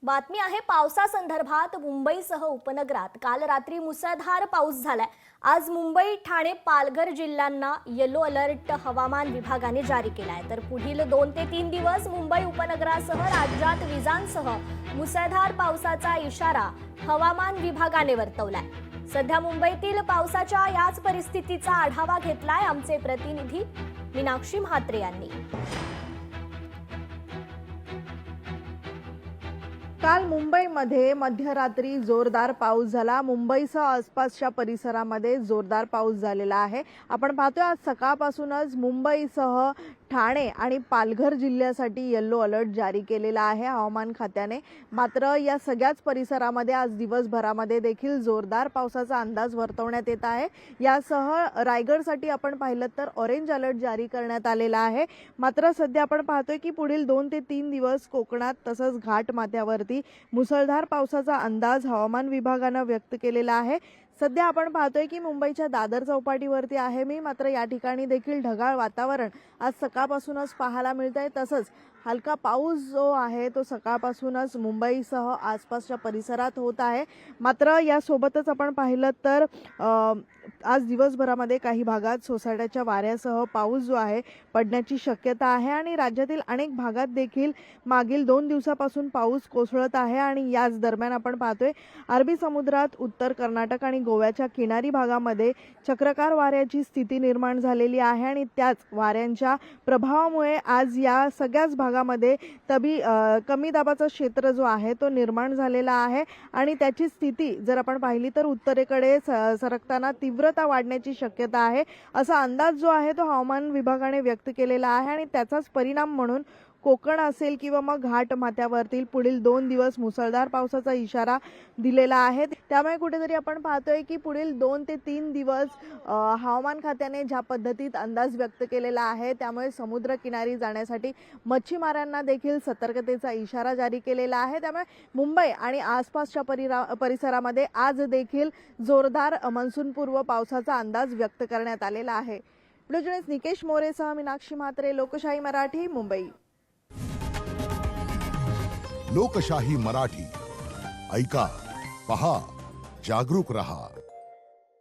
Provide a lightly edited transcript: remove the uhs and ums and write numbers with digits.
बातमी आहे पावसासंदर्भात। मुंबईसह उपनगरात काल रात्री मुसळधार पाऊस झालाय। आज मुंबई, ठाणे, पालघर जिल्ह्यांना येलो अलर्ट हवामान विभागाने जारी केलाय। तर पुढील 2 ते 3 दिवस मुंबई उपनगरासह राज्यात विजांसह मुसळधार पावसाचा इशारा हवामान विभागाने वर्तवलाय। सध्या मुंबईतील पावसाच्या याच परिस्थितीचा आढावा घेतलाय आमचे प्रतिनिधी मीनाक्षी म्हात्रे यांनी। काल मुंबईमध्ये मध्यरात्री जोरदार पाऊस झाला। मुंबईसह आसपासच्या परिसरामध्ये जोरदार पाऊस झालेला आहे। आपण पाहतोय आज सकाळपासूनच मुंबईसह ठाणे आणि पालघर जिल्ह्यासाठी येलो अलर्ट जारी केलेला आहे हवामान खात्याने। मात्र या सगळ्याच परिसरामध्ये आज दिवसभरामध्ये देखील जोरदार पावसाचा अंदाज वर्तवण्यात येत आहे। यासह रायगडसाठी आपण पाहिलं तर ऑरेंज अलर्ट जारी करण्यात आलेला आहे। मात्र सध्या आपण पाहतोय की पुढील 2 ते 3 दिवस कोकणात तसंच घाट माथ्यावरती मुसळधार पावसाचा अंदाज हवामान विभागाने व्यक्त केलेला आहे। सध्या आपण पाहतोय की मुंबईच्या दादर चौपाटीवरती आहे मी। मात्र या ठिकाणी देखील ढगाळ वातावरण आज सकाळपासूनच पाहायला मिळतंय। तसंच हलका पाऊस जो आहे तो सकाळपासूनच मुंबईसह आसपासच्या परिसरात होत आहे। मात्र यासोबतच आपण पाहिलं तर आज दिवसभरामध्ये काही भागात सोसाट्याच्या वाऱ्यासह पाऊस जो आहे पडण्याची शक्यता आहे आणि राज्यातील अनेक भागात देखील मागील 2 दिवसापासून पाऊस कोसळत आहे। आणि याच दरम्यान आपण पाहतोय अरबी समुद्रात उत्तर कर्नाटक आणि गोव्याच्या किनारी भागामध्ये चक्रकार वाऱ्याची स्थिती निर्माण झालेली आहे आणि त्याच वाऱ्यांच्या प्रभावामुळे आज या सगळ्याच भागामध्ये कमी दाबाचा क्षेत्र जो आहे तो निर्माण झालेला आहे आणि त्याची स्थिती जर आपण पाहिली तर उत्तरेकडे सरकताना तीव्रता वाढण्याची शक्यता आहे असा अंदाज जो आहे तो हवामान विभागाने व्यक्त केलेला आहे। आणि त्याचाच परिणाम म्हणून कोकण असेल किंवा मग घाट माथ्यावरतील पुढील 2 दिवस मुसळधार पावसाचा इशारा दिलेला आहे। त्यामुळे कुठेतरी आपण पाहतोय की पुढील 2 ते 3 दिवस हवामान खात्याने ज्या पद्धतीत अंदाज व्यक्त केलेला आहे त्यामुळे समुद्र किनारी जाण्यासाठी मच्छीमारांना देखील सतर्कतेचा इशारा जारी केलेला आहे। त्यामुळे मुंबई आणि आसपासच्या परिसरामध्ये आज देखील जोरदार मान्सूनपूर्व पावसाचा अंदाज व्यक्त करण्यात आलेला आहे। व्हिडिओ जर्नलिस्ट निकेश मोरेसह मीनाक्षी म्हात्रे, लोकशाही मराठी, मुंबई। लोकशाही मराठी ऐका, पहा, जागरूक रहा।